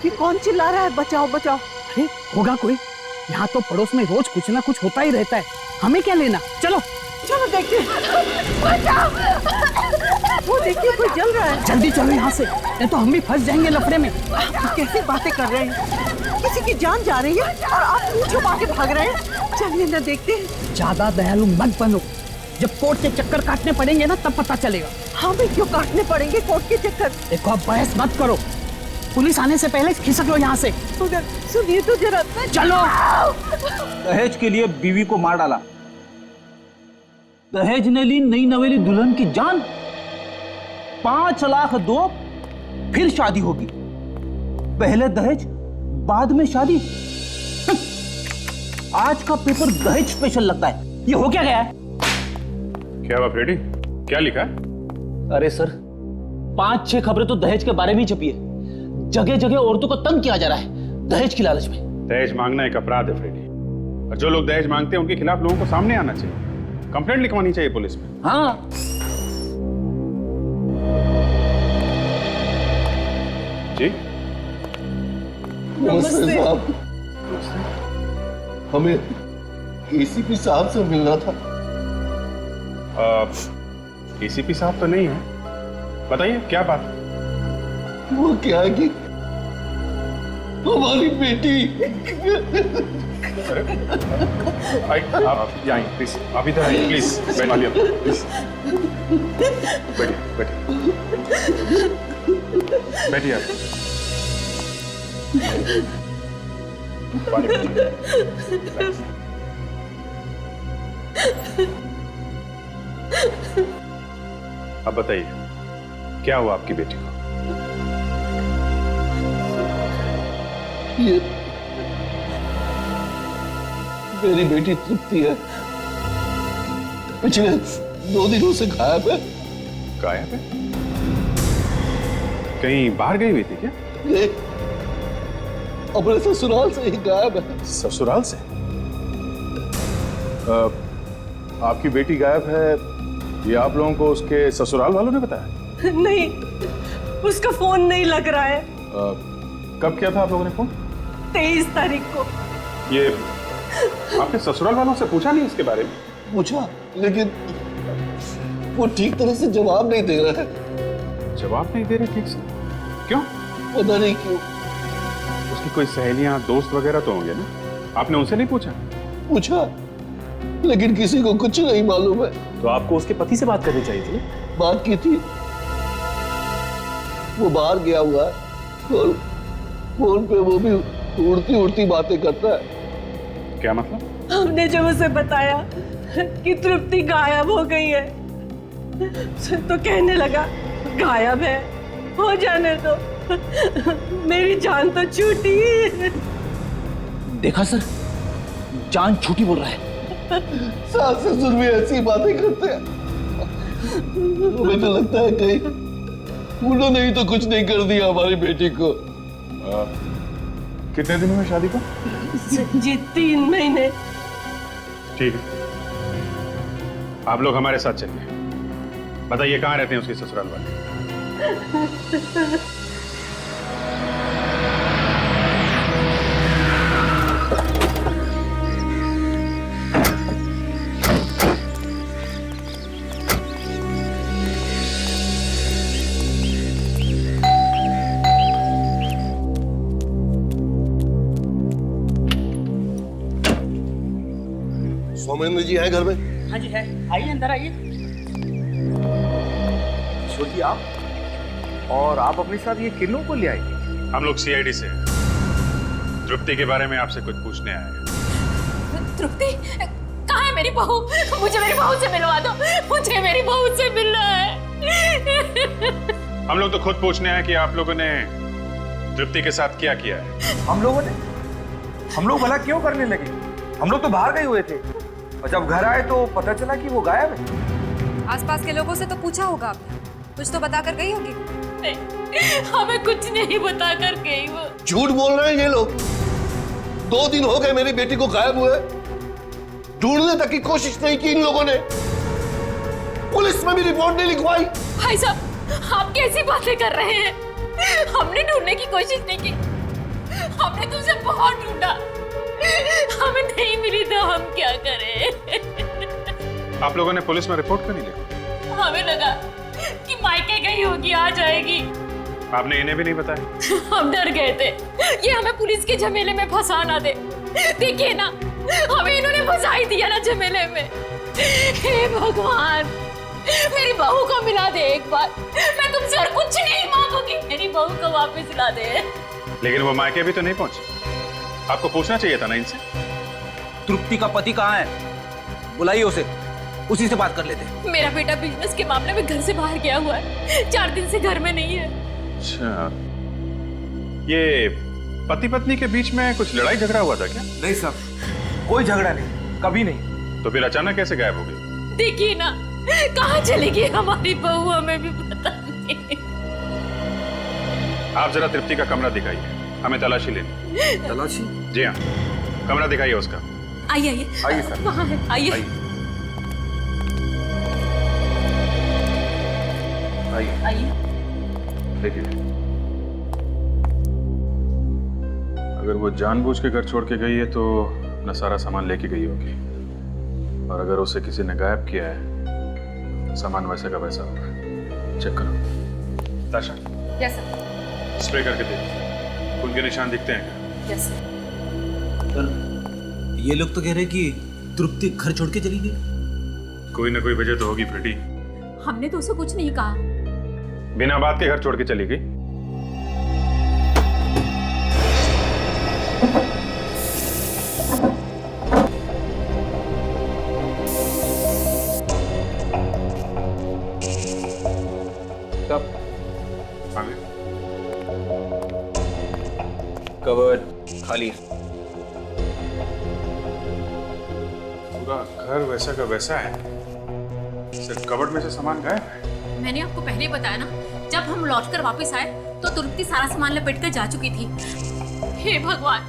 ये कौन चिल्ला रहा है? बचाओ बचाओ। अरे होगा कोई, यहाँ तो पड़ोस में रोज कुछ ना कुछ होता ही रहता है, हमें क्या लेना। चलो चलो देखते हैं। बचाओ, वो देखिए कोई जल रहा है। जल्दी चलो यहाँ से, नहीं तो हम भी फंस जाएंगे लफड़े में। आप कैसी बातें कर रहे हैं? किसी की जान जा रही है और आप मुंह छुपा के भाग रहे हैं। चलिए ना देखते हैं। ज्यादा दयालु मत बनो, जब कोर्ट के चक्कर काटने पड़ेंगे ना तब पता चलेगा। हमें क्यों काटने पड़ेंगे कोर्ट के चक्कर? देखो अब बहस मत करो, पुलिस आने से पहले खिसक लो यहाँ से। मगर सुनिए तो जरा। चलो। दहेज के लिए बीवी को मार डाला, दहेज ने ली नई नवेली दुल्हन की जान। 5 लाख दो, फिर शादी होगी। पहले दहेज बाद में शादी। आज का पेपर दहेज स्पेशल लगता है। ये हो क्या गया है? क्या हुआ फ्रेडी, क्या लिखा है? अरे सर, 5-6 खबरें तो दहेज के बारे में ही छपी है। जगह जगह औरतों को तंग किया जा रहा है दहेज की लालच में। दहेज मांगना एक अपराध है फ्रेडी, और जो लोग दहेज मांगते हैं उनके खिलाफ लोगों को सामने आना चाहिए, कंप्लेंट लिखवानी चाहिए पुलिस में। हाँ, जी नमस्ते साहब, हमें एसीपी साहब से मिलना था। एसीपी साहब तो नहीं है, बताइए क्या बात? वो क्या है कि हमारी बेटी। आप यहाँ आइए प्लीज, आप इधर आइए प्लीज, बैठिए प्लीज, बैठिए बैठिए बैठिए आप। पानी पीजिए। अब बताइए क्या हुआ आपकी बेटी को? ये मेरी बेटी तृप्ति है, पिछले 2 दिनों से गायब है। गायब है? कहीं बाहर गई हुई थी क्या? ये अपने ससुराल से ही गायब है। ससुराल से? आपकी बेटी गायब है, ये आप लोगों को उसके ससुराल वालों ने बताया? नहीं, उसका फोन नहीं लग रहा है। कब किया था आप लोगों ने फोन? 23 तारीख को। ये आपने ससुराल वालों से पूछा नहीं इसके बारे में? पूछा, लेकिन वो ठीक तरह से जवाब नहीं दे रहा है। जवाब नहीं दे रहे ठीक से? क्यों? पता नहीं क्यों। उसकी कोई सहेलियां दोस्त वगैरह तो होंगे ना, आपने उनसे नहीं पूछा? पूछा, लेकिन किसी को कुछ नहीं मालूम है। तो आपको उसके पति से बात करनी चाहिए थी। बात की थी, वो बाहर गया हुआ है और फोन पे वो भी उड़ती उड़ती बातें करता है। क्या मतलब? हमने जब उसे बताया कि तृप्ति गायब हो गई है तो कहने लगा गायब है, हो जाने दो, मेरी जान तो छूटी। देखा सर, जान छूटी बोल रहा है। सास ससुर भी ऐसी बातें करते हैं। मुझे तो लगता है कहीं उन्होंने ही तो कुछ नहीं कर दिया हमारी बेटी को। कितने दिन हुए शादी को? जी 3 महीने। ठीक है, आप लोग हमारे साथ चलिए। बताइए कहाँ रहते हैं उसके ससुराल वाले? सौमेंद्र जी हैं घर में? हाँ जी है, आइए अंदर आइए। जी आप और आप अपने साथ ये किन्नों को ले आए? हम लोग सीआईडी से हैं। तृप्ति के बारे में आपसे कुछ पूछने आए हैं। तृप्ति कहाँ है मेरी बहू? मुझे मेरी बहू से मिलवा दो, मुझे मेरी बहू से मिलना है। हम लोग तो खुद पूछने आए कि आप लोगों ने तृप्ति के साथ क्या किया है। हम लोग भला क्यों करने लगे? हम लोग तो बाहर गए हुए थे और जब घर आए तो पता चला कि वो गायब है। आसपास के लोगों से तो पूछा होगा आपने, कुछ तो बता कर गई होगी। नहीं, हमें कुछ नहीं बता कर गई वो। झूठ बोल रहे हैं ये लोग। 2 दिन हो गए मेरी बेटी को गायब हुए, ढूंढने तक की कोशिश नहीं की इन लोगों ने, पुलिस में भी रिपोर्ट नहीं लिखवाई। भाई साहब, आप कैसी बातें कर रहे हैं? हमने ढूंढने की कोशिश नहीं की, हमने तुमसे बहुत ढूंढा, हमें नहीं मिली तो हम क्या करें? आप लोगों ने पुलिस में रिपोर्ट क्यों नहीं लिखी? हमें लगा कि मायके गई होगी, आ जाएगी। आपने इन्हें भी नहीं बताया? हम डर गए थे ये हमें पुलिस के झमेले में फंसा ना दे। देखिए ना, हमें इन्होंने फंसा ही दिया ना झमेले में। हे भगवान, मेरी बहू को मिला दे एक बार, मैं तुमसे और कुछ नहीं मांगूंगी, मेरी बहू को वापस ला दे। लेकिन वो मायके भी तो नहीं पहुंची, आपको पूछना चाहिए था ना इनसे। तृप्ति का पति कहाँ है? बुलाइए उसे, उसी से बात कर लेते। मेरा बेटा बिजनेस के मामले में घर से बाहर गया हुआ है, 4 दिन से घर में नहीं है। अच्छा, ये पति पत्नी के बीच में कुछ लड़ाई झगड़ा हुआ था क्या? नहीं साहब, कोई झगड़ा नहीं, कभी नहीं। तो फिर अचानक कैसे गायब हो गई? देखिए ना, कहाँ चली गई हमारी बहू, हमें भी पता नहीं। आप जरा तृप्ति का कमरा दिखाइए, हमें तलाशी लेनी। तलाशी? जी हाँ, कमरा दिखाइए उसका। आइए आइए आइए सर। वहाँ है, आइए। आइए आइए। देखिए, अगर वो जानबूझ के घर छोड़ के गई है तो अपना सारा सामान लेके गई होगी, और अगर उसे किसी ने गायब किया है, सामान वैसे का वैसा होगा। चेक करो। ताशा, यस सर। स्प्रे करके देखो, खून के निशान दिखते हैं क्या? Yes sir. पर ये लोग तो कह रहे कि तृप्ति घर छोड़ के चली गई। कोई ना कोई वजह तो होगी फ्रेडी। हमने तो उसे कुछ नहीं कहा। बिना बात के घर छोड़ के चली गई। कब? आगे। कवर्ड खाली। पूरा घर वैसा का वैसा है, सिर्फ कबर्ड में से सामान गायब है। मैंने आपको पहले ही बताया ना, जब हम लौटकर वापस आए तो तृप्ति सारा सामान लपेट कर जा चुकी थी। हे भगवान,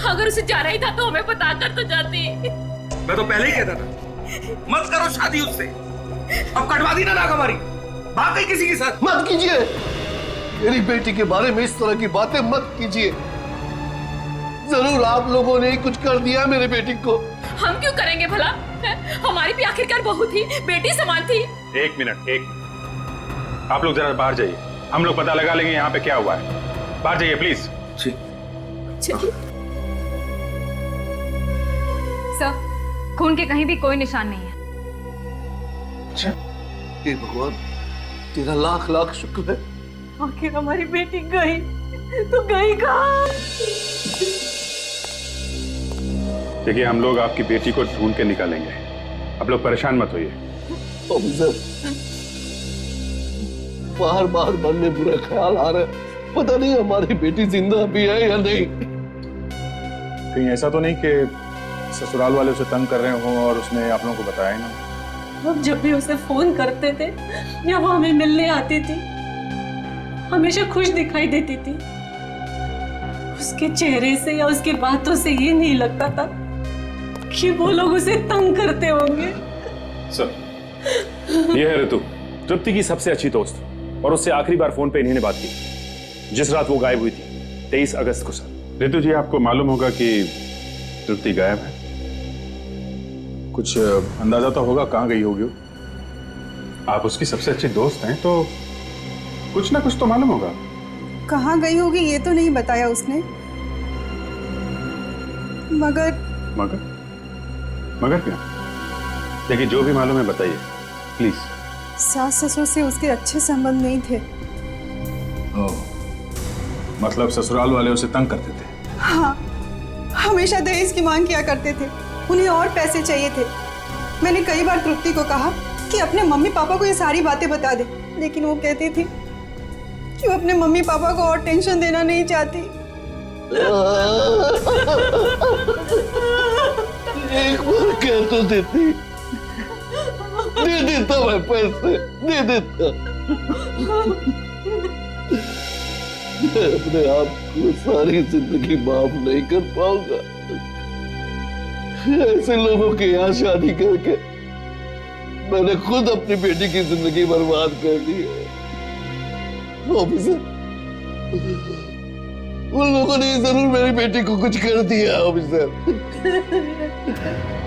अगर उसे जाना ही था तो हमें बता कर तो जाती। मैं तो पहले ही कहता था, मत करो शादी उससे। अब कटवा दी ना नाक हमारी, भाग गई किसी के साथ। मत कीजिए, मेरी बेटी के बारे में इस तरह की बातें मत कीजिए। जरूर आप लोगों ने ही कुछ कर दिया मेरी बेटी को। हम क्यों करेंगे भला? हमारी भी आखिरकार बहू थी, बेटी समान थी। एक मिनट, आप लोग जरा बाहर जाइए, हम लोग पता लगा लेंगे यहाँ पे क्या हुआ है। बाहर जाइए प्लीज। चलिए। सर, खून के कहीं भी कोई निशान नहीं है। हे भगवान, तेरा लाख लाख शुक्र है। आखिर हमारी बेटी गई तो गई कहाँ? देखिए, हम लोग आपकी बेटी को ढूंढ के निकालेंगे, आप लोग परेशान मत होइए। ऑफिसर, बार बार मन में बुरा ख्याल आ रहा है, पता नहीं हमारी बेटी जिंदा भी है या नहीं। कहीं ऐसा तो नहीं कि ससुराल वाले उसे तंग कर रहे हों और उसने आप लोगों को बताया ही ना? हम जब भी उसे फोन करते थे या वो हमें मिलने आती थी, हमेशा खुश दिखाई देती थी। उसके चेहरे से या उसकी बातों से ये नहीं लगता था कि वो लोग उसे तंग करते होंगे। सर, ये है ऋतु, तृप्ति की सबसे अच्छी दोस्त, और उससे आखिरी बार फोन पे इन्हीं ने बात की जिस रात वो गायब हुई थी, 23 अगस्त को। सर ऋतु जी, आपको मालूम होगा कि तृप्ति गायब है, कुछ अंदाजा तो होगा कहाँ गई होगी वो? आप उसकी सबसे अच्छी दोस्त हैं तो कुछ ना कुछ तो मालूम होगा। कहाँ गई होगी ये तो नहीं बताया उसने, मगर मगर क्या? देखिए, जो भी मालूम है बताइए प्लीज। सास ससुर से उसके अच्छे संबंध नहीं थे। मतलब ससुराल वाले उसे तंग करते थे? हाँ, हमेशा दहेज की मांग किया करते थे, उन्हें और पैसे चाहिए थे। मैंने कई बार तृप्ति को कहा कि अपने मम्मी पापा को ये सारी बातें बता दे, लेकिन वो कहती थी कि वो अपने मम्मी पापा को और टेंशन देना नहीं चाहती। एक बार कह तो देती, दे देता मैं पैसे, दे देता। मैं अपने आप को सारी जिंदगी माफ नहीं कर पाऊंगा। ऐसे लोगों के यहाँ शादी करके मैंने खुद अपनी बेटी की जिंदगी बर्बाद कर दी है। ऑफिसर, उन लोगों ने जरूर मेरी बेटी को कुछ कर दिया ऑफिसर।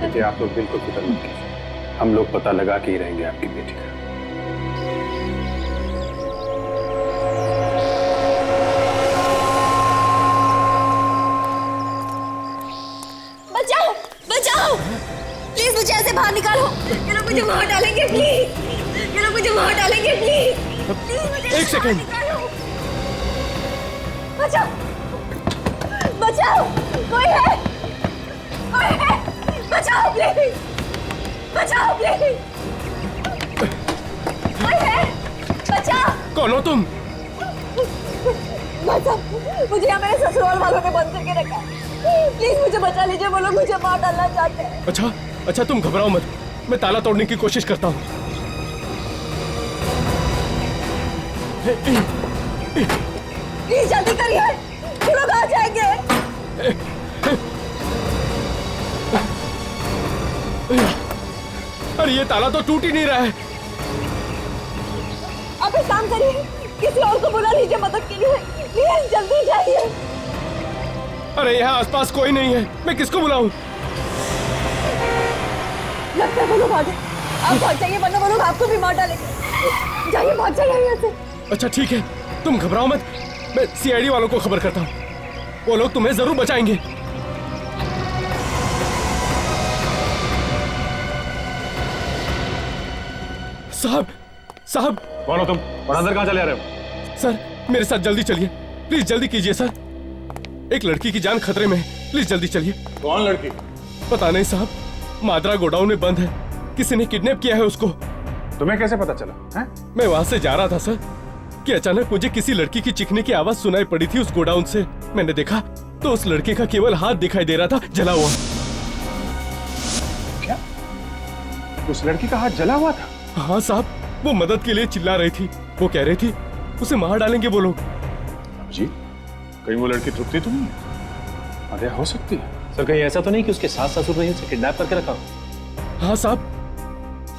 देखिए आप लोग बिल्कुल फिक्र मत कीजिए, हम लोग पता लगा के ही रहेंगे आपकी बेटी का। बचाओ बचाओ, प्लीज मुझे ऐसे बाहर निकालो, ये लोग मुझे मार डालेंगे प्लीज, ये लोग मुझे मार डालेंगे प्लीज। एक सेकंड। बचाओ बचाओ, कोई है, कोई है, बचाओ प्लीज, बचाओ प्लीज, कोई है, बचाओ। कौन हो तुम? बचाओ, मुझे यहाँ मेरे ससुराल वालों ने बंद करके रखा है, प्लीज मुझे बचा लीजिए, वो लोग मुझे मार डालना चाहते हैं। अच्छा अच्छा, तुम घबराओ मत, मैं ताला तोड़ने की कोशिश करता हूँ। प्लीज जल्दी करिए, वो लोग आ जाएंगे। अरे ये ताला तो टूट ही नहीं रहा है। आप एक काम करिए, किसी और को बुला लीजिए मदद के लिए, प्लीज जल्दी जाइए। अरे यहाँ आसपास कोई नहीं है, मैं किसको बुलाऊं? लगता है वो लोग आ गए, आप भाग जाइए वरना वो लोग आपको भी मार डालेंगे। जाइए, भाग जाइए यहाँ से। अच्छा ठीक है, तुम घबराओ मत, मैं सीआईडी वालों को खबर करता हूँ, वो लोग तुम्हें जरूर बचाएंगे। साहब साहब। कौन हो तुम और अंदर कहाँ चले आ रहे हो? सर मेरे साथ जल्दी चलिए, प्लीज जल्दी कीजिए सर, एक लड़की की जान खतरे में है, प्लीज जल्दी चलिए। कौन लड़की? पता नहीं साहब, माद्रा गोडाउन में बंद है, किसी ने किडनैप किया है उसको। तुम्हें कैसे पता चला है? मैं वहां से जा रहा था सर कि अचानक मुझे किसी लड़की की चीखने की आवाज सुनाई पड़ी थी उस गोडाउन से। मैंने देखा तो उस लड़के का केवल हाथ दिखाई दे रहा था जला हुआ। क्या उस लड़की का हाथ जला हुआ था? हाँ साहब, वो मदद के लिए चिल्ला रही थी, वो कह रही थी उसे मार डालेंगे वो लोग। जी कहीं वो लड़की तृप्ति तो नहीं है? अरे हो सकती है। सर कहीं ऐसा तो नहीं कि उसके सास ससुर ने उसे किडनैप करके रखा हो? हाँ साहब,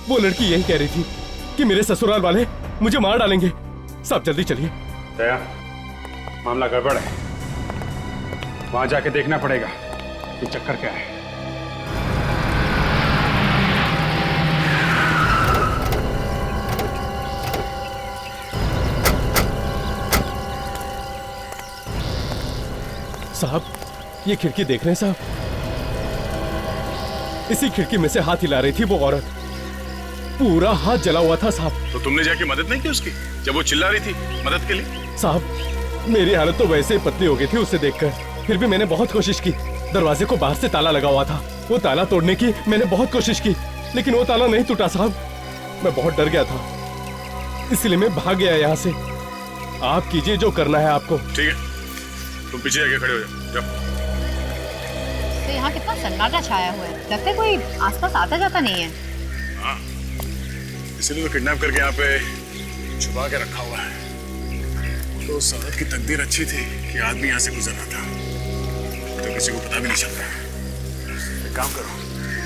वो लड़की यही कह रही थी कि मेरे ससुराल वाले मुझे मार डालेंगे। साहब जल्दी चलिए। दया, मामला गड़बड़ है, वहां जाके देखना पड़ेगा कि चक्कर क्या है। साहब ये खिड़की देख रहे हैं साहब, इसी खिड़की में से हाथ हिला रही थी वो औरत, पूरा हाथ जला हुआ था साहब। तो तुमने जाके मदद नहीं की उसकी जब वो चिल्ला रही थी मदद के लिए? साहब मेरी हालत तो वैसे ही पतली हो गई थी उससे देखकर, फिर भी मैंने बहुत कोशिश की। दरवाजे को बाहर से ताला लगा हुआ था, वो ताला तोड़ने की मैंने बहुत कोशिश की, लेकिन वो ताला नहीं टूटा साहब। मैं बहुत डर गया था, इसलिए मैं भाग गया यहाँ से। आप कीजिए जो करना है आपको। ठीक है, तुम पीछे आके खड़े हो जाओ। तो यहाँ कितना सन्नाटा छाया हुआ है, लगता है कोई आसपास आता जाता नहीं है। हाँ, इसीलिए तो किडनैप करके यहाँ पे छुपा के रखा हुआ है। तो सादत की तकदीर अच्छी थी कि आदमी यहाँ से गुजर रहा था, तो किसी को पता भी नहीं चल रहा। एक काम करो,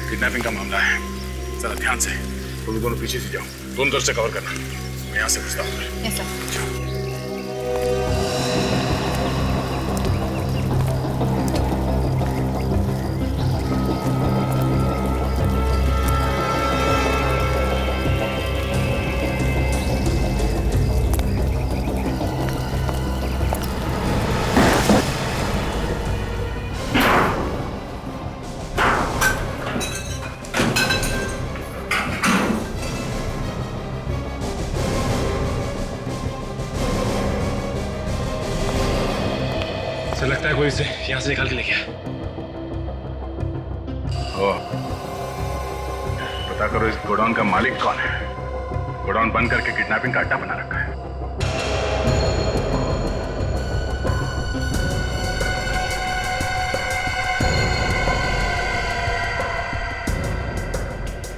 किडनैपिंग का मामला है, जरा ध्यान से तुम दोनों पीछे से जाओ, दोनों तरफ से कवर करना, मैं यहाँ से घुसता हूँ। Yes sir. लगता है कोई इसे यहाँ से निकाल के ले गया। पता करो इस गोडाउन का मालिक कौन है। गोडाउन बंद करके किडनैपिंग का अड्डा बना रखा है।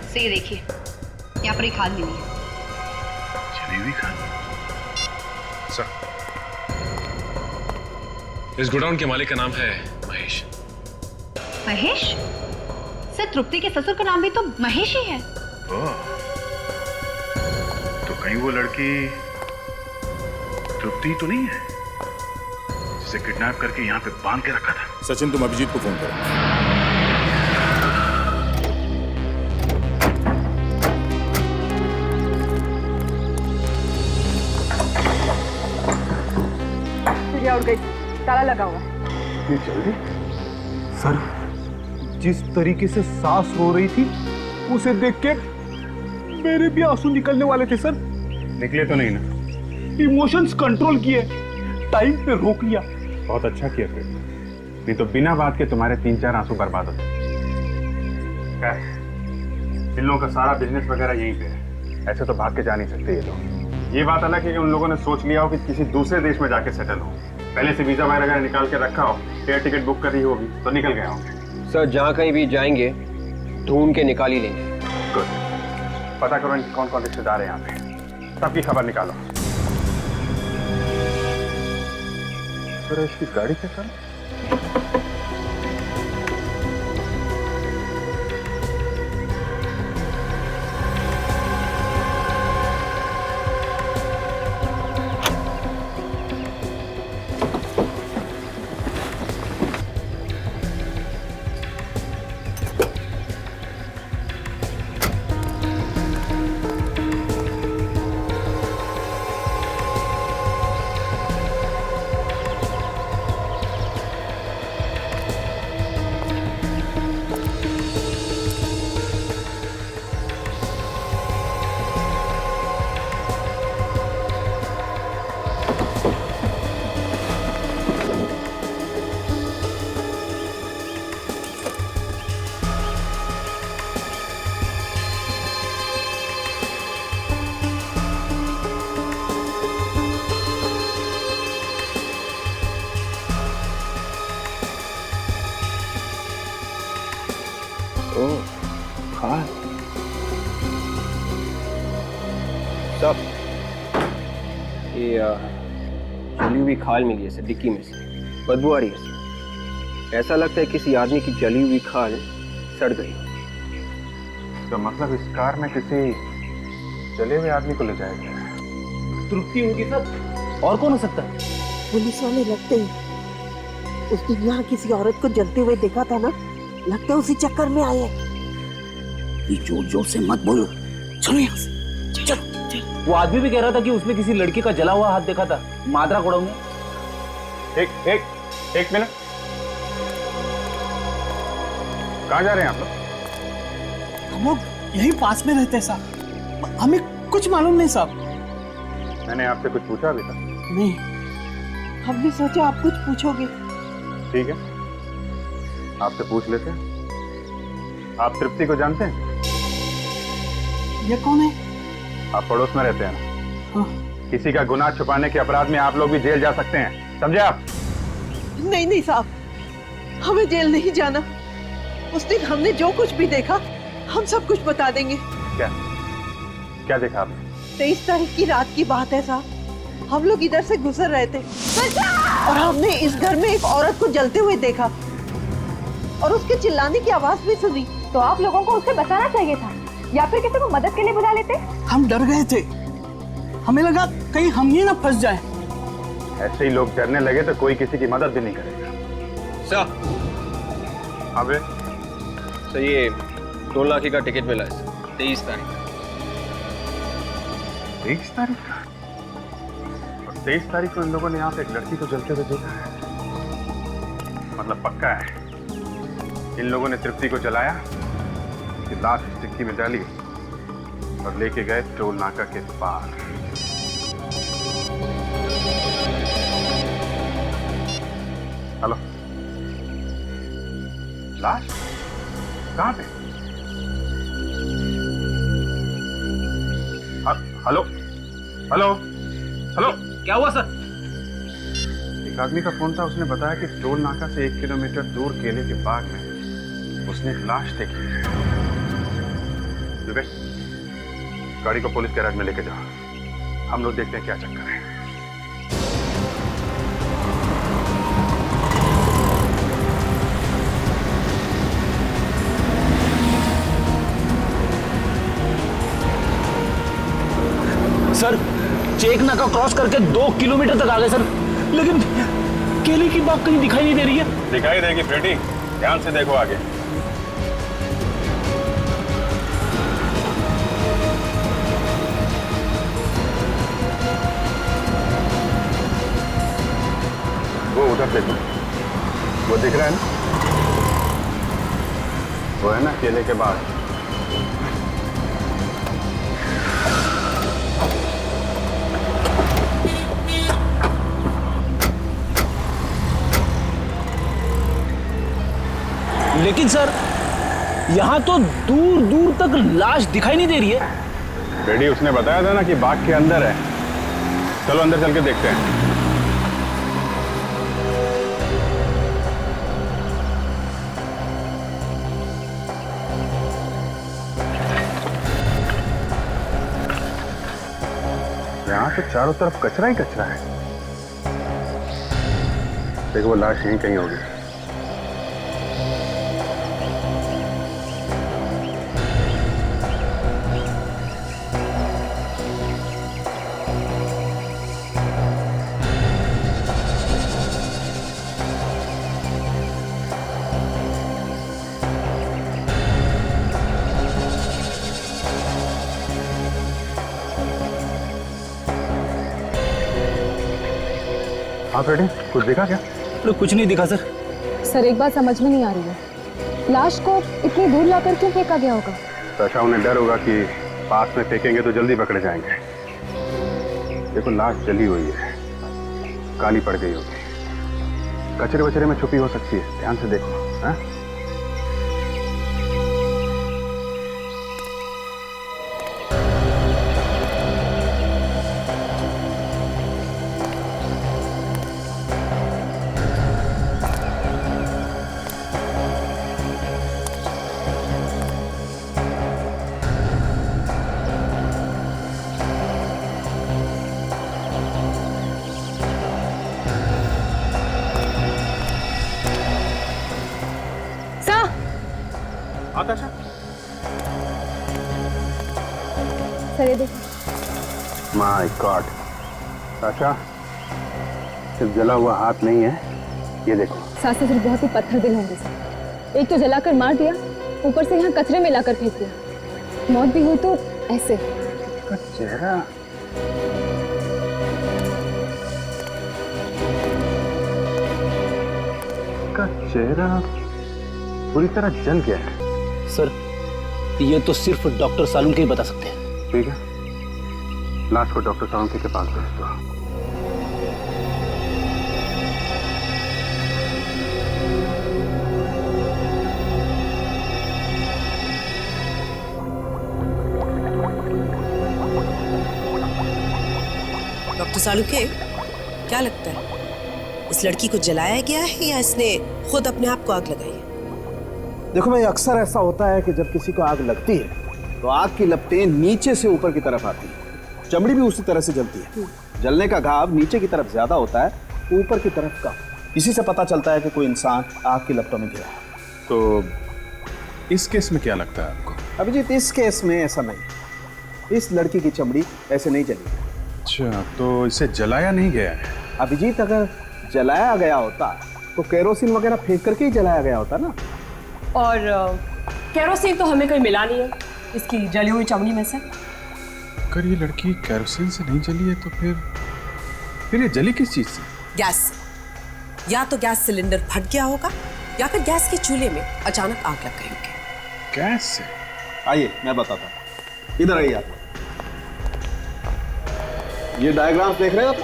तो ये देखिए, यहाँ पर एक खाद मिली है। जली हुई खाद? सर, इस गोडाउन के मालिक का नाम है महेश। महेश? सर तृप्ति के ससुर का नाम भी तो महेश ही है। तो कहीं वो लड़की तृप्ति तो नहीं है उसे किडनैप करके यहाँ पे बांध के रखा था। सचिन, तुम अभिजीत को फोन करो। चिड़िया उड़ गई, ताला लगा हुआ है। ये जल्दी सर, जिस तरीके से सांस रो रही थी उसे देख के मेरे भी आंसू निकलने वाले थे सर। निकले तो नहीं ना? इमोशंस कंट्रोल किए, टाइम पे रोक लिया। बहुत अच्छा किया फिर, नहीं तो बिना बात के तुम्हारे 3-4 आंसू बर्बाद होते। क्या है, इन लोगों का सारा बिजनेस वगैरह यहीं पे है, ऐसे तो भाग के जा नहीं सकते ये लोग। ये बात अलग है कि उन लोगों ने सोच लिया हो कि किसी दूसरे देश में जाके सेटल हो, पहले से वीजा वगैरह निकाल के रखा हो, एयर टिकट बुक करी होगी तो निकल गए होंगे। सर जहाँ कहीं भी जाएंगे ढूंढ के निकाल ही लेंगे। गुड, पता करो इनके कौन कौन रिश्तेदार है यहाँ पे, सबकी खबर निकालो। तो इसकी गाड़ी से सर सब ये जली हुई खाल मिली है सर, डिक्की में से बदबू आ रही है सर। ऐसा लगता है किसी आदमी की जली हुई खाल सड़ गई। तो मतलब इस कार में किसी जले हुए आदमी को ले जाया गया। तृप्ति होगी सर, और कौन हो सकता है? पुलिस वाले लगते हैं उस दिन यहाँ किसी औरत को जलते हुए देखा था ना, लगता है उसी चक्कर में आए। ये जोर जोर से मत बोलो, चलो यहाँ से, चल। वो आदमी भी कह रहा था कि उसने किसी लड़के का जला हुआ हाथ देखा था मादरा कोड़ो में। एक मिनट, कहाँ जा रहे हैं आप लोग? हम लोग यहीं पास में रहते हैं साहब, हमें कुछ मालूम नहीं साहब। मैंने आपसे कुछ पूछा अभी तक? नहीं। हमने सोचा आप कुछ पूछोगे। ठीक है, आपसे पूछ लेते हैं। आप तृप्ति को जानते हैं? ये कौन है? आप पड़ोस में रहते हैं ना? हाँ। किसी का गुनाह छुपाने के अपराध में आप लोग भी जेल जा सकते हैं, समझे आप? नहीं साहब, हमें जेल नहीं जाना। उस दिन हमने जो कुछ भी देखा हम सब कुछ बता देंगे। क्या देखा आपने? 23 तारीख की रात की बात है साहब, हम लोग इधर से गुजर रहे थे और हमने इस घर में एक औरत को जलते हुए देखा और उसके चिल्लाने की आवाज भी सुनी। तो आप लोगों को उससे बचाना चाहिए था या फिर किसी को मदद के लिए बुला लेते। हम डर गए थे, हमें लगा कहीं हम ही ना फंस जाएं। ऐसे ही लोग डरने लगे तो कोई किसी की मदद भी नहीं करेगा। सर अबे सर ये 2 लाख का टिकट मिला है 23 तारीख। 23 तारीख का? और 23 तारीख को इन लोगों ने यहाँ पे एक लड़की को जलते हुए देखा है। मतलब पक्का है इन लोगों ने तृप्ति को जलाया, उसकी लाश टिक्की में डाली और लेके गए टोल नाका के पार। हेलो, लाश कहाँ पे? हेलो हेलो हेलो, क्या हुआ सर? एक आदमी का फोन था, उसने बताया कि टोल नाका से 1 किलोमीटर दूर केले के बाग में उसने एक लाश देखी है। दिवेश, गाड़ी को पुलिस गैराज में लेके जाओ, हम लोग देखते हैं क्या चक्कर है। सर चेक नाका क्रॉस करके 2 किलोमीटर तक आ गए सर, लेकिन केले की बाग कहीं दिखाई नहीं दे रही है। दिखाई देगी फ्रेडी, ध्यान से देखो आगे। वो उधर देखो, वो दिख रहा है ना, वो है ना केले के बाग। लेकिन सर यहाँ तो दूर दूर तक लाश दिखाई नहीं दे रही है। फ्रेडी, उसने बताया था ना कि बाग के अंदर है। चलो अंदर चल के देखते हैं। यहाँ तो चारों तरफ कचरा ही कचरा है। देखो वो लाश यहीं कहीं होगी। हाँ फ्रेडी, कुछ देखा क्या? तो कुछ नहीं दिखा सर। सर एक बात समझ में नहीं आ रही है, लाश को इतनी दूर लाकर क्यों फेंका गया होगा? तो उन्हें डर होगा कि पास में फेंकेंगे तो जल्दी पकड़े जाएंगे। देखो लाश जली हुई है, काली पड़ गई होगी, कचरे वचरे में छुपी हो सकती है। ध्यान से देखो। हाँ? आकाशा, सर ये देखो। माय गॉड, आशा, सिर्फ जला हुआ हाथ नहीं है, ये देखो। सास ससुर बहुत ही पत्थर दिल होंगे सर। एक तो जलाकर मार दिया, ऊपर से यहाँ कचरे में लाकर फेंक दिया। मौत भी हुई तो ऐसे। चेहरा का चेहरा पूरी तरह जल गया है। सर ये तो सिर्फ डॉक्टर सालुंके ही बता सकते हैं। ठीक है, लाश को डॉक्टर सालुंके के पास भेज दो। डॉक्टर सालुंके, क्या लगता है इस लड़की को जलाया गया है या इसने खुद अपने आप को आग लगाई है? देखो भाई, अक्सर ऐसा होता है कि जब किसी को आग लगती है तो आग की लपटें नीचे से ऊपर की तरफ आती है। चमड़ी भी उसी तरह से जलती है। जलने का घाव नीचे की तरफ ज्यादा होता है, ऊपर की तरफ कम। इसी से पता चलता है कि कोई इंसान आग की लपटों में घिरा है। तो इस केस में क्या लगता है आपको? अभिजीत, इस केस में ऐसा नहीं। इस लड़की की चमड़ी ऐसे नहीं जली। अच्छा, तो इसे जलाया नहीं गया है? अभिजीत, अगर जलाया गया होता तो केरोसिन वगैरह फेंक करके ही जलाया गया होता ना। और केरोसिन तो हमें कहीं मिला नहीं है इसकी जली हुई चमड़ी में से। अगर ये लड़की केरोसिन से नहीं जली है तो फिर ये जली किस चीज से? गैस। या तो गैस सिलेंडर फट गया होगा या फिर गैस के चूल्हे में अचानक आग लग गई होगी। गैस से? आइए मैं बताता हूँ, इधर आइए आप। ये डायग्राम देख रहे हो आप?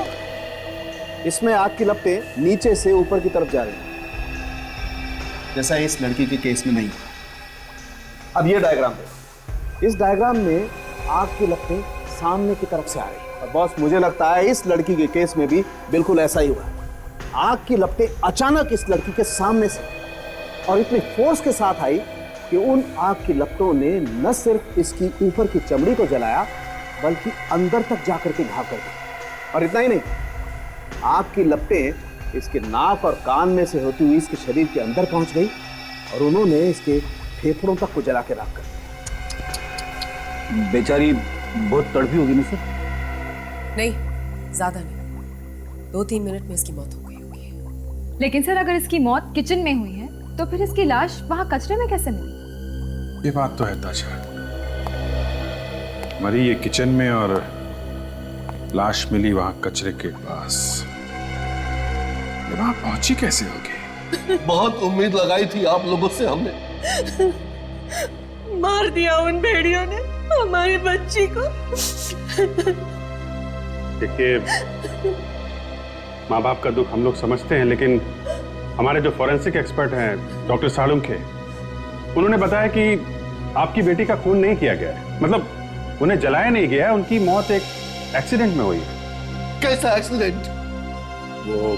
इसमें आग की लपटें नीचे से ऊपर की तरफ जा रही हैं, जैसा इस लड़की के केस में नहीं। अब ये डायग्राम देखो। इस डायग्राम में आग की लपटें सामने की तरफ से आ रही हैं। और बॉस, मुझे लगता है इस लड़की के केस में भी बिल्कुल ऐसा ही हुआ। आग की लपटें अचानक इस लड़की के सामने से और इतनी फोर्स के साथ आई कि उन आग की लपटों ने न सिर्फ इसकी ऊपर की चमड़ी को जलाया बल्कि अंदर तक जाकर के घाव कर दिया। और इतना ही नहीं, आग की लपटें इसके नाक और कान में से होती हुई इसके शरीर के अंदर पहुंच गई और उन्होंने इसके फेफड़ों तक को जला के राख कर दिया। बेचारी बहुत तड़पी होगी ना सर? नहीं, ज्यादा नहीं, 2-3 मिनट में इसकी मौत हो गई होगी। लेकिन सर अगर इसकी मौत किचन में हुई है तो फिर इसकी लाश वहाँ कचरे में कैसे मिली? ये बात तो है ताजा, मरी ये किचन में और लाश मिली वहां कचरे के पास। ये वहां पहुंची कैसे होगी? बहुत उम्मीद लगाई थी आप लोगों से हमने। मार दिया उन भेड़ियों ने हमारी बच्ची को। देखिए, माँ बाप का दुख हम लोग समझते हैं, लेकिन हमारे जो फॉरेंसिक एक्सपर्ट हैं डॉक्टर सालुंखे, उन्होंने बताया कि आपकी बेटी का खून नहीं किया गया है, मतलब उन्हें जलाया नहीं गया है, उनकी मौत एक एक्सीडेंट में हुई है। कैसा एक्सीडेंट? वो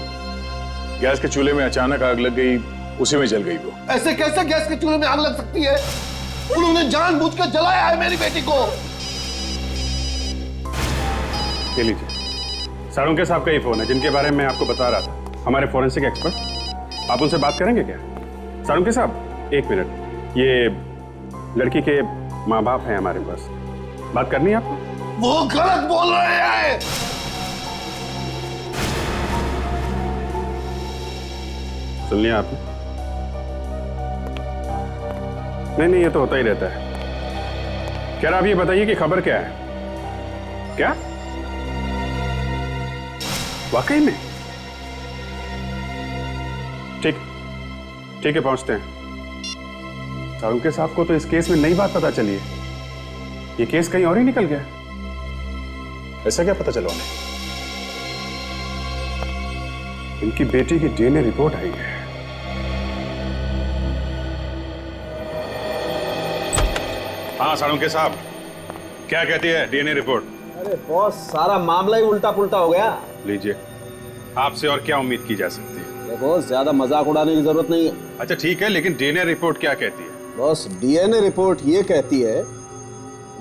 गैस के चूल्हे में अचानक आग लग गई, उसी में जल गई वो। ऐसे कैसे गैस के चूल्हे में आग लग सकती है? उन्होंने जानबूझकर जलाया है मेरी बेटी को। ये लीजिए, सालुंखे साहब का ही फोन है जिनके बारे में मैं आपको बता रहा था, हमारे फॉरेंसिक एक्सपर्ट। आप उनसे बात करेंगे क्या? सालुंखे साहब, एक मिनट, ये लड़की के माँ बाप हैं हमारे पास, बात करनी है आपको? वो गलत बोल रहे हैं। सुन लिया आपने? नहीं, ये तो होता ही रहता है। क्या आप ये बताइए कि खबर क्या है? क्या वाकई में? ठीक है, पहुंचते हैं। सालुंखे साहब को तो इस केस में नई बात पता चली है, ये केस कहीं और ही निकल गया। ऐसा क्या पता चला उन्हें? इनकी बेटी की डीएनए रिपोर्ट आई है। हाँ सालुंखे साहब, क्या कहती है डीएनए रिपोर्ट? अरे बॉस, सारा मामला ही उल्टा पुल्टा हो गया। लीजिए, आपसे और क्या उम्मीद की जा सकती है? बॉस, ज्यादा मजाक उड़ाने की जरूरत नहीं है। अच्छा ठीक है, लेकिन डीएनए रिपोर्ट क्या कहती है? बॉस, डीएनए रिपोर्ट ये कहती है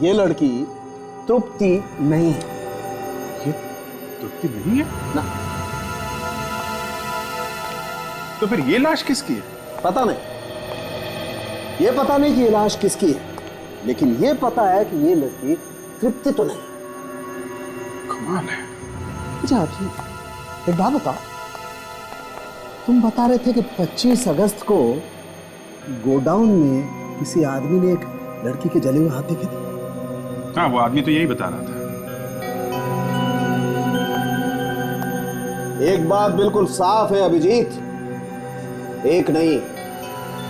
ये लड़की तृप्ति नहीं है। ये तृप्ति नहीं है ना? तो फिर ये लाश किसकी है? पता नहीं, ये पता नहीं कि ये लाश किसकी है, लेकिन ये पता है कि ये लड़की तृप्ति तो नहीं। कमाल है। अच्छा आप जी एक बात बताओ, तुम बता रहे थे कि 25 अगस्त को गोडाउन में किसी आदमी ने एक लड़की के जले हुए हाथ देखे थे। हाँ, वो आदमी तो यही बता रहा था। एक बात बिल्कुल साफ है अभिजीत, एक नहीं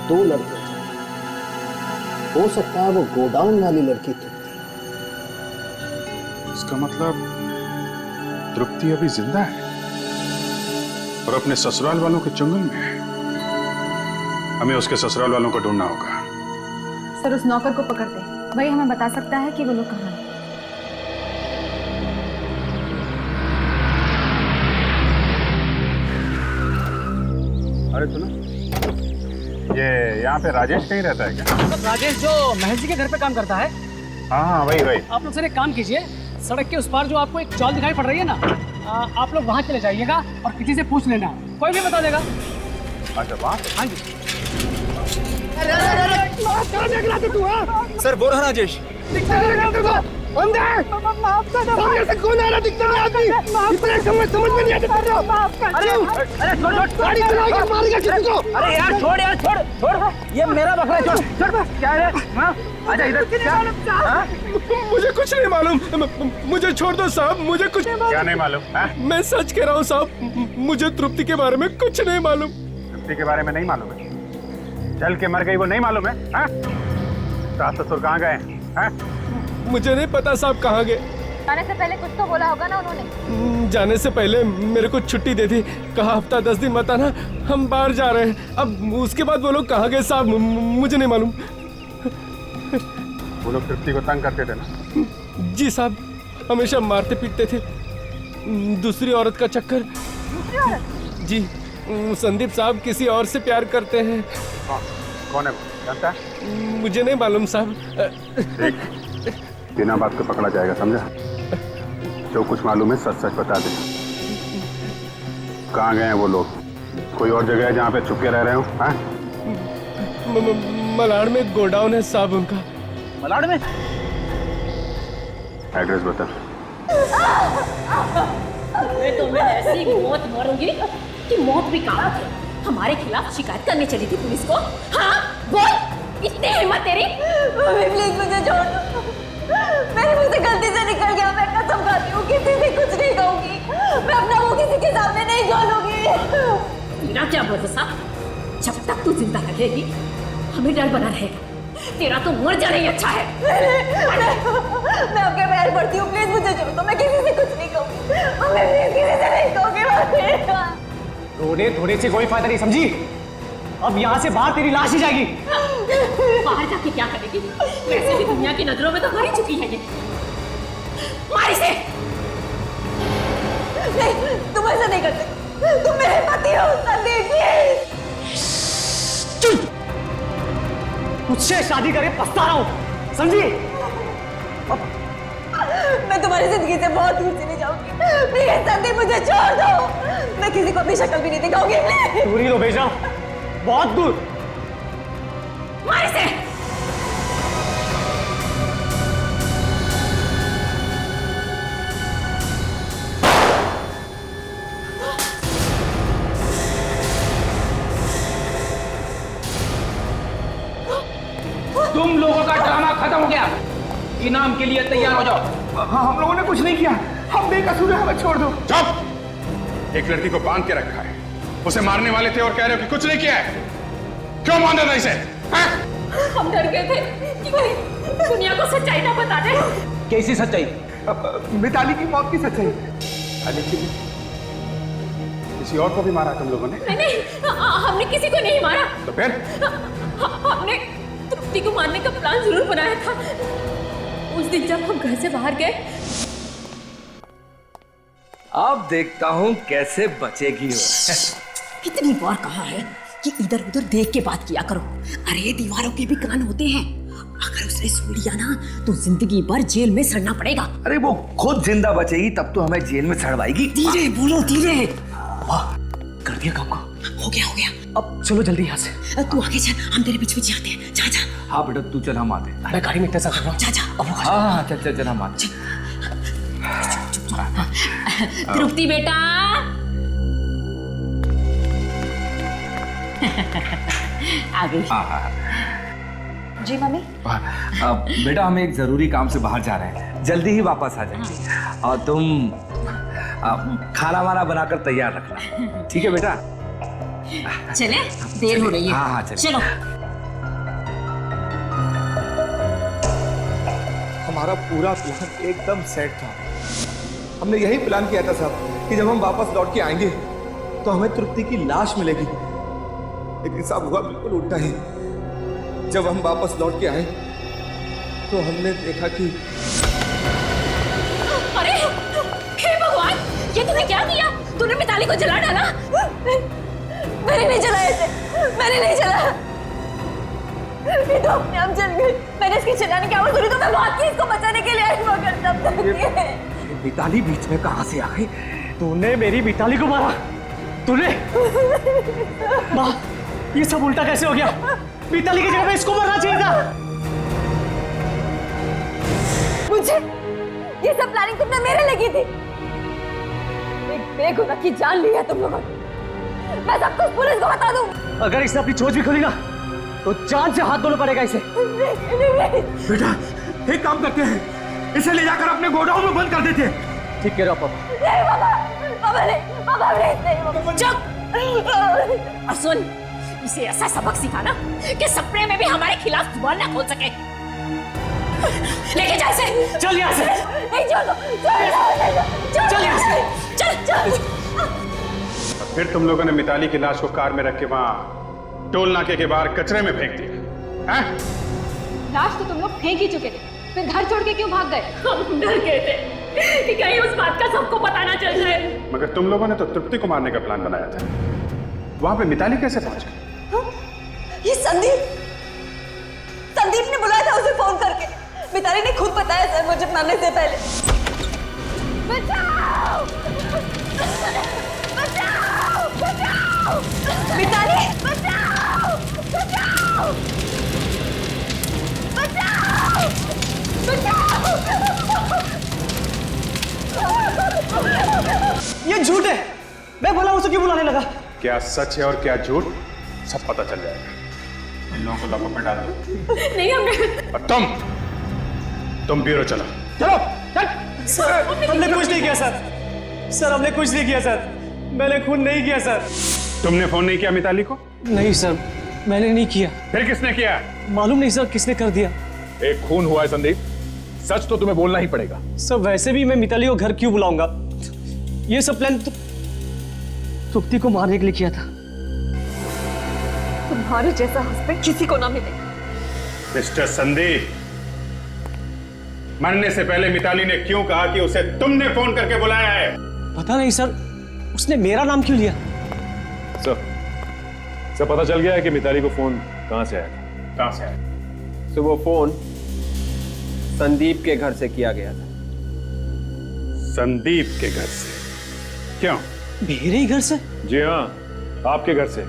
2 लड़कियां। हो सकता है वो गोडाउन वाली लड़की तृप्ति। इसका मतलब तृप्ति अभी जिंदा है और अपने ससुराल वालों के चंगुल में है। हमें उसके ससुराल वालों को ढूंढना होगा। सर उस नौकर को पकड़ते हैं, वही हमें बता सकता है कि वो लोग कहाँ हैं। अरे सुनो, ये यहाँ पे राजेश कहीं रहता है क्या? राजेश जो महेश जी के घर पे काम करता है। हाँ, वही। आप लोग सर एक काम कीजिए, सड़क के उस पार जो आपको एक चौल दिखाई पड़ रही है ना, आप लोग वहाँ चले जाइएगा और किसी से पूछ लेना, कोई भी बता देगा। अच्छा, वहाँ? हाँ जी। सर, वो रहा राजेश। कौन आ रहा? दिखता नहीं आदमी। इतना समझ में नहीं आता। अरे छोड़। अरे यार छोड़, ये मेरा बकरा छोड़। क्या है? आजा इधर। मुझे कुछ नहीं मालूम, मुझे छोड़ दो साहब, मुझे कुछ क्या नहीं मालूम? मैं सच कह रहा हूँ साहब, मुझे तृप्ति के बारे में कुछ नहीं मालूम। तृप्ति के बारे में नहीं मालूम है? चल के मर गई वो नहीं मालूम है? सास ससुर कहाँ गए? मुझे नहीं पता साहब कहाँ गए। जाने से पहले कुछ तो बोला होगा ना उन्होंने? जाने से पहले मेरे को छुट्टी दे दी, कहा हफ्ता 10 दिन मत आना, हम बाहर जा रहे हैं। अब उसके बाद वो लोग कहाँ गए साहब, मुझे नहीं मालूम। वो लोग तृप्ति को तंग करते थे ना? जी साहब, हमेशा मारते पीटते थे। दूसरी औरत का चक्कर। जी, संदीप साहब किसी और से प्यार करते हैं। कौन है वो, जानता है? मुझे नहीं मालूम साहब। बिना बात को पकड़ा जाएगा, समझा? जो कुछ मालूम है सच सच बता दे। कहाँ गए हैं वो लोग? कोई और जगह है जहाँ पे छुप के रह रहे हो? मलाड़ में गोडाउन है साहब उनका। मलाड़ में? एड्रेस बता। मैं तो ऐसी मौत मारूंगी कि मौत भी काम है। हमारे खिलाफ शिकायत करने चली थी पुलिस को? हाँ बोल, इतनी हिम्मत तेरी? मम्मी प्लीज मुझे छोड़ दो, मेरे मुंह से गलती से निकल गया, मैं कसम खाती हूँ किसी से कुछ नहीं कहूंगी, मैं अपना मुंह किसी के सामने नहीं खोलूंगी। तेरा क्या भरोसा, जब तक तू जिंदा रहेगी हमें डर बना रहेगा, तेरा तो मर जाना ही अच्छा है। मैं आपके पैर पड़ती हूँ, प्लीज मुझे छोड़ दो, मैं किसी से कुछ नहीं कहूंगी, मैं प्लीज किसी से नहीं कहूंगी। रोने धोने से कोई फायदा नहीं, समझी? अब यहाँ से बाहर तेरी लाश ही जाएगी। बाहर जाके क्या करेगी? वैसे भी दुनिया की नजरों में तो मर ही चुकी है ये। मार इसे। नहीं, तुम ऐसा नहीं कर सकते, तुम मेरे पति हो संदीप, प्लीज। चुप! मुझसे शादी करके पछता रहा हूँ, समझी? मैं तुम्हारी जिंदगी से बहुत दूर चली जाऊंगी, प्लीज संदीप मुझे छोड़ दो, मैं किसी को अपनी शक्ल भी नहीं दिखाऊंगी, प्लीज। दूर ही लो बेजा, बहुत दूर। मार इसे। तुम लोगों का ड्रामा खत्म हो गया, इनाम के लिए तैयार हो जाओ। हाँ, हम लोगों ने कुछ नहीं किया, हम बेकसूर हैं, हमें छोड़ दो। चुप! एक लड़की को बांध के रखा है, उसे मारने वाले थे और कह रहे हो कि कुछ नहीं किया है। क्यों बांधा था इसे? हम डर गए थे कि कोई दुनिया को सच्चाई ना बता दे। कैसी सच्चाई? मिताली की मौत की सच्चाई। लेकिन किसी और को भी मारा तुम लोगों ने? नहीं, हमने किसी को नहीं मारा। तो फिर? हमने तृप्ति को मारने का प्लान जरूर बनाया था। उस दिन जब हम घर से बाहर गए। अब देखता हूँ कैसे बचेगी वो। कितनी बार कहा है कि इधर उधर देख के बात किया करो। अरे दीवारों के भी कान होते हैं, अगर उसने सुन लिया ना तो जिंदगी भर जेल में सड़ना पड़ेगा। अरे वो खुद जिंदा बचेगी तब तो हमें जेल में सड़वाएगी। धीरे बोलो, धीरे। वाह, कर दिया काम को। हो गया, हो गया। अब चलो जल्दी यहाँ से। तू आगे चल, हम तेरे पीछे पीछे आते हैं। जा जा। हाँ बेटा तू चल, हम आते। मैं गाड़ी में इंतजार कर रहा हूँ। जा जा। हाँ चल चल चल, हम आते। तृप्ति बेटा। आ गई। जी मम्मी। बेटा हम एक जरूरी काम से बाहर जा रहे हैं, जल्दी ही वापस आ जाएंगे। और तुम खाना वाना बनाकर तैयार रखना, ठीक है बेटा? चले, देर हो रही है। हाँ चलो। हमारा पूरा प्लान एकदम सेट था। हमने यही प्लान किया था साहब कि जब हम वापस लौट के आएंगे तो हमें तृप्ति की लाश मिलेगी, लेकिन साहब हुआ बिल्कुल उल्टा ही। जब हम वापस लौट के आए तो हमने देखा कि अरे हे भगवान, ये तूने क्या किया? तूने मिताली को जला डाला? मैंने नहीं जलाया इसे, मैंने नहीं जलाया, ये तो अपने आप जल गई। मैंने इसके जलाने की आवाज सुनी तो मैं भाग के इसको बचाने के लिए आई, मगर तब तक मिताली बीच में कहां से आ गई? तूने मेरी मिताली को मारा? तूने? माँ, ये सब उल्टा कैसे हो गया? मिताली की जगह पे इसको मरना चाहिए था। मुझे ये सब प्लानिंग तुमने मेरे लगी थी। एक बेगुनाह की जान ली है तुम लोगों ने। मैं सब कुछ पुलिस को बता दूं। अगर इसने अपनी चोट भी खोली ना तो जान से हाथ धोना पड़ेगा इसे। बेटा एक काम करते हैं, इसे ले जाकर अपने गोडाउन में बंद कर देते हैं। ठीक कह रहा पापा। नहीं पापा, पापा नहीं, पापा नहीं। चुप। और सुन, इसे ऐसा सबक सिखाना कि सपने में भी हमारे खिलाफ जुबान ना खोल सके। लेके जा इसे। चल यहाँ से। नहीं छोड़ो, चल यहाँ से। चल चल। फिर तुम लोगों ने मिताली की लाश को कार में रख के वहां टोल नाके के बाहर कचरे में फेंक दिया हैं? लाश तो तुम लोग फेंक ही चुके थे, फिर घर छोड़ के क्यों भाग गए? हम डर गए थे कि कहीं उस बात का सबको पता ना चल जाए। मगर तुम लोगों ने तो तृप्ति को मारने का प्लान बनाया था, वहां पे मिताली कैसे पहुंच गई? ये संदीप ने बुलाया था उसे फोन करके। मिताली ने खुद बताया सर मुझे मारने से पहले। बचाओ! बचाओ! बचाओ! मिताली! बचाओ! बचाओ! बचाओ! बचाओ! ये झूठ है। मैं भला उसे क्यों बुलाने लगा? क्या सच है और क्या झूठ सब पता चल जाएगा। इन लोगों को लॉकअप में डाल दो। नहीं हमने। और तुम ब्यूरो चलो। चलो चल। सर हमने कुछ नहीं किया सर हमने कुछ नहीं किया सर, मैंने खून नहीं किया सर। तुमने फोन नहीं किया मिताली को? नहीं सर, मैंने नहीं किया। फिर किसने किया? मालूम नहीं सर किसने कर दिया। एक खून हुआ है संदीप, सच तो तुम्हें बोलना ही पड़ेगा। सर वैसे भी मैं मिताली को घर क्यों बुलाऊंगा? ये सब प्लान तृप्ति को मारने के लिए किया था। तुम्हारे जैसा हस्बैंड किसी को ना मिले। मिस्टर संदीप, मरने से पहले मिताली ने क्यों कहा कि उसे तुमने फोन करके बुलाया है? पता नहीं सर, उसने मेरा नाम क्यों लिया? सर पता चल गया है कि मिताली को फोन कहां से आया था। कहां से आया? तो वो फोन संदीप के घर से किया गया था। संदीप के घर से? क्यों? मेरे ही घर से? जी हाँ, आपके घर से।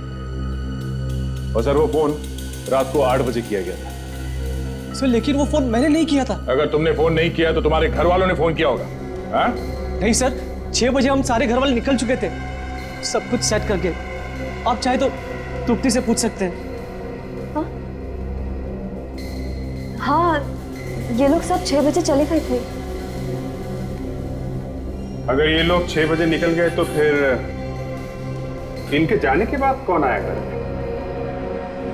और सर वो फोन रात को 8 बजे किया गया था। सर लेकिन वो फोन मैंने नहीं किया था। अगर तुमने फोन नहीं किया तो तुम्हारे घर वालों ने फोन किया होगा। हाँ? नहीं सर, 6 बजे हम सारे घर वाले निकल चुके थे, सब कुछ सेट करके। आप चाहे तो तृप्ति से पूछ सकते हैं। हाँ, ये लोग सब 6 बजे चले गए थे। अगर ये लोग 6 बजे निकल गए तो फिर इनके जाने के बाद कौन आया घर में?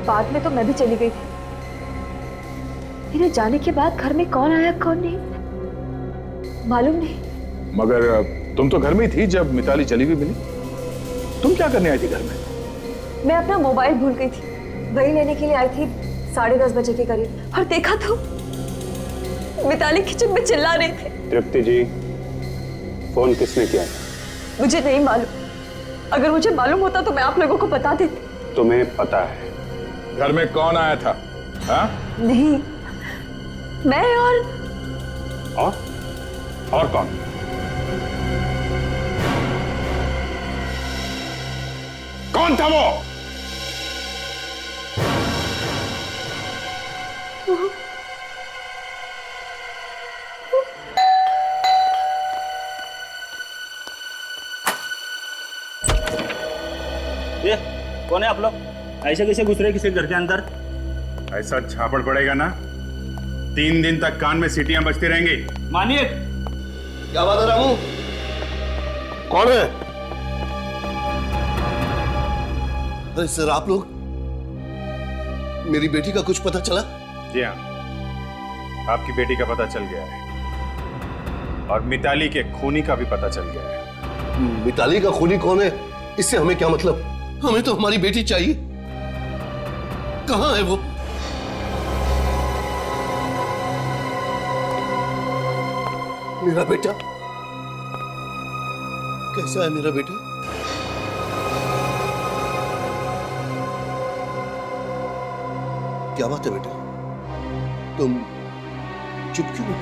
बाद में तो मैं भी चली गई थी। मेरे जाने के बाद घर में कौन आया कौन नहीं मालूम नहीं। मगर तुम तो घर में ही थी जब मिताली चली हुई मिली। तुम क्या करने आई थी घर में? मैं अपना मोबाइल भूल गई थी, वही लेने के लिए आई थी 10:30 बजे के करीब, और देखा तो मिताली किचन में चिल्ला रही थी। तृप्ति जी, फोन किसने किया था? मुझे नहीं मालूम, अगर मुझे मालूम होता तो मैं आप लोगों को बता देती। तुम्हें पता है घर में कौन आया था? हाँ? नहीं, मैं और कौन? कौन था वो? ये कौन है आप लोग? ऐसे कैसे घुस रहे किसी घर के अंदर? ऐसा झापड़ पड़ेगा ना, 3 दिन तक कान में सीटियां बजती रहेंगी। मानिए। क्या बात है रामू? कौन है? अरे सर, आप लोग, मेरी बेटी का कुछ पता चला? जी हाँ, आपकी बेटी का पता चल गया है और मिताली के खूनी का भी पता चल गया है। मिताली का खूनी कौन है इससे हमें क्या मतलब? हमें तो हमारी बेटी चाहिए। कहां है वो? मेरा बेटा कैसा है? मेरा बेटा क्या बात है बेटा, तुम चुप क्यों हो?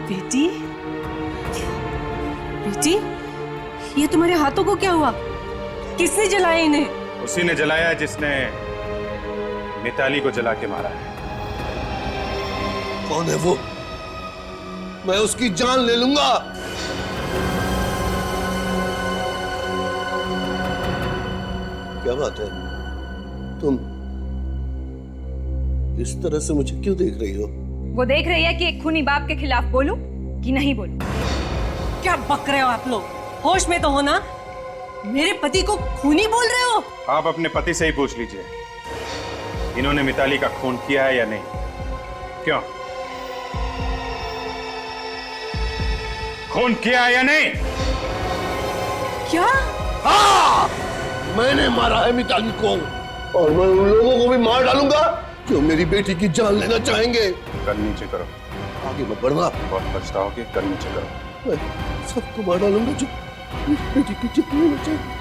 बेटी, बेटी, ये तुम्हारे हाथों को क्या हुआ? किसने जलाया इन्हें? उसी ने जलाया है जिसने मिताली को जला के मारा है। कौन है वो? मैं उसकी जान ले लूंगा। क्या बात है, तुम इस तरह से मुझे क्यों देख रही हो? वो देख रही है कि एक खूनी बाप के खिलाफ बोलूं कि नहीं बोलूं। क्या बक रहे हो आप लोग? होश में तो हो ना? मेरे पति को खूनी बोल रहे हो? आप अपने पति से ही पूछ लीजिए, इन्होंने मिताली का खून किया है या नहीं। क्यों? खून किया है या नहीं? क्या? हाँ, मैंने मारा है मिताली को, और मैं उन लोगों को भी मार डालूंगा जो मेरी बेटी की जान लेना चाहेंगे। कर नीचे करो। आगे मत बढ़ना। बहुत पछताओगे, कर नीचे करो। मैं सबको मार डालूंगा जो मेरी बेटी की जान लेना चाहेंगे।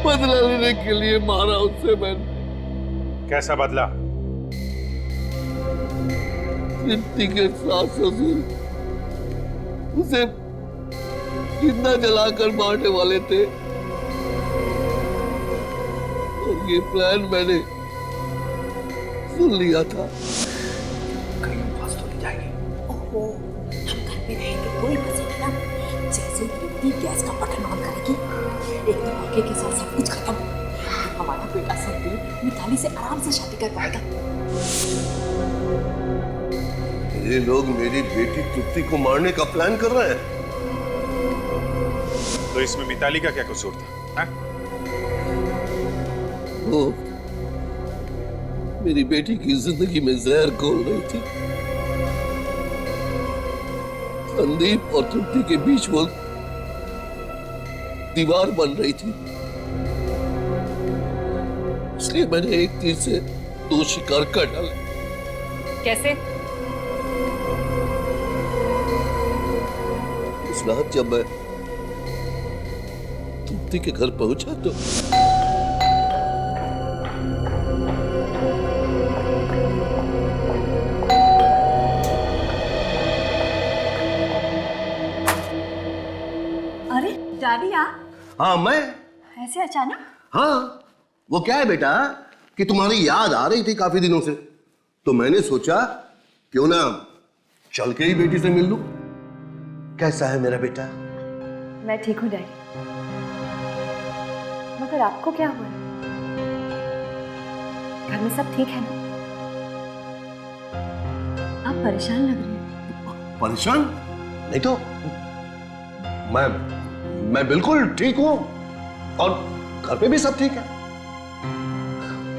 बदला लेने के लिए मारा उससे मैंने। कैसा बदला? तृप्ति के सास ससुर उसे जिंदा जलाकर मारने वाले थे, और ये प्लान मैंने सुन लिया था। ओहो, हम घर पे रहेंगे कोई फंसेगा ना। जैसे तृप्ति गैस का बटन ऑन करेगी, एक तो मौके के साथ सब कुछ खत्म। हमारा बेटा संदीप मिताली से आराम से शादी कर पाएगा। ये लोग मेरी बेटी तृप्ति को मारने का प्लान कर रहे हैं। तो इसमें मिताली का क्या कसूर था? वो मेरी बेटी की जिंदगी में जहर घोल रही थी। संदीप और तृप्ति के बीच वो दीवार बन रही थी, इसलिए मैंने एक तीर से दो शिकार कर डाले। कैसे? उस रात जब मैं तृप्ति के घर पहुंचा तो अरे डैडी आप हाँ मैं ऐसे अचानक? हाँ वो क्या है बेटा कि तुम्हारी याद आ रही थी काफी दिनों से, तो मैंने सोचा क्यों ना चल के ही बेटी से मिल लूं। कैसा है मेरा बेटा? मैं ठीक हूँ डैडी, मगर आपको क्या हुआ? घर में सब ठीक है ना? आप परेशान लग रहे हैं। परेशान नहीं तो मैं बिल्कुल ठीक हूं और घर पे भी सब ठीक है।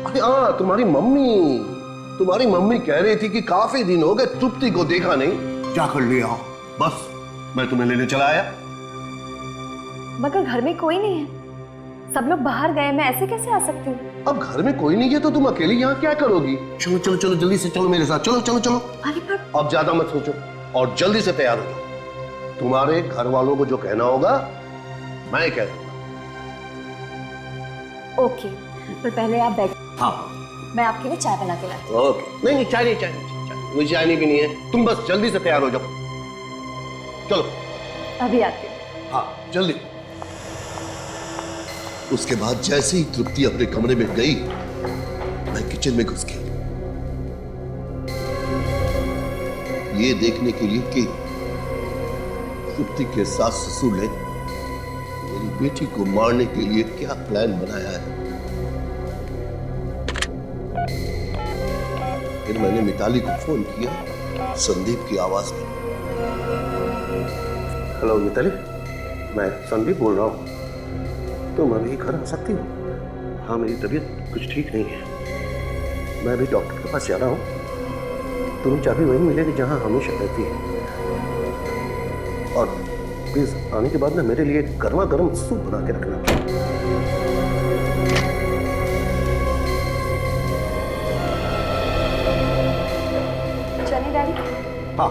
अरे हाँ, तुम्हारी मम्मी कह रही थी कि काफी दिन हो गए तृप्ति को देखा नहीं, जाकर ले आओ। बस मैं तुम्हें लेने चला आया। मगर घर में कोई नहीं है, सब लोग बाहर गए, मैं ऐसे कैसे आ सकती हूँ? अब घर में कोई नहीं है तो तुम अकेली यहाँ क्या करोगी? चलो चलो चलो जल्दी से चलो मेरे साथ, चलो चलो चलो। अरे पर अब ज्यादा मत सोचो और जल्दी से तैयार हो जाओ। तुम्हारे घर वालों को जो कहना होगा मैं कह दूंगा। ओके, पर पहले आप बैठ। हाँ मैं आपके लिए चाय बना के लाती हूँ। ओके। नहीं चाय नहीं, मुझे चाय नहीं पीनी है, तुम बस जल्दी से तैयार हो जाओ। चलो अभी आती हूँ। हाँ जल्दी। उसके बाद जैसे ही तृप्ति अपने कमरे में गई, मैं किचन में घुस गया, ये देखने के लिए कि तृप्ति के सास ससुर ने मेरी बेटी को मारने के लिए क्या प्लान बनाया है। फिर मैंने मिताली को फोन किया संदीप की आवाज में। हेलो मिताली, मैं संदीप बोल रहा हूँ, तुम अभी घर आ सकती हो? हाँ मेरी तबीयत कुछ ठीक नहीं है, मैं अभी डॉक्टर के पास जा रहा हूँ। तुम्हें चाबी वहीं मिलेगी जहाँ हमेशा रहती है, और प्लीज आने के बाद ना मेरे लिए गर्मा गर्म सूप बना के रखना। चलिए डैडी। हाँ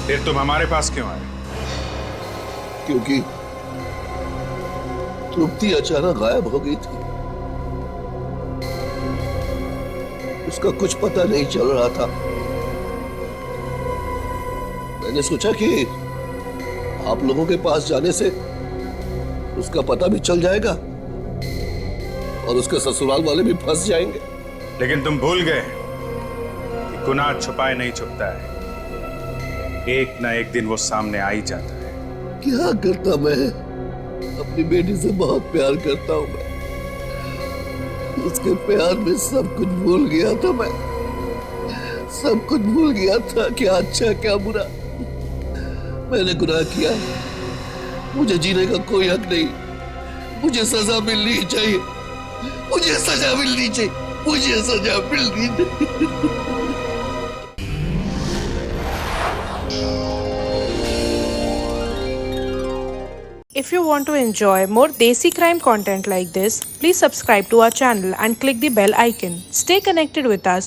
फिर तुम हमारे पास क्यों आए? क्योंकि तृप्ति अचानक गायब हो गई थी, उसका कुछ पता नहीं चल रहा था। मैंने सोचा कि आप लोगों के पास जाने से उसका पता भी चल जाएगा और उसके ससुराल वाले भी फंस जाएंगे। लेकिन तुम भूल गए कि गुनाह छुपाए नहीं छुपता है, एक ना एक दिन वो सामने आ ही जाता है। क्या करता मैं? अपनी बेटी से बहुत प्यार करता हूं मैं, उसके प्यार में सब कुछ भूल गया था। मैं सब कुछ भूल गया था, क्या अच्छा क्या बुरा। मैंने गुनाह किया, मुझे जीने का कोई हक नहीं, मुझे सजा मिलनी चाहिए, मुझे सजा मिलनी चाहिए, मुझे सजा मिलनी चाहिए। If you want to enjoy more Desi crime content like this, please subscribe to our channel and click the bell icon. Stay connected with us.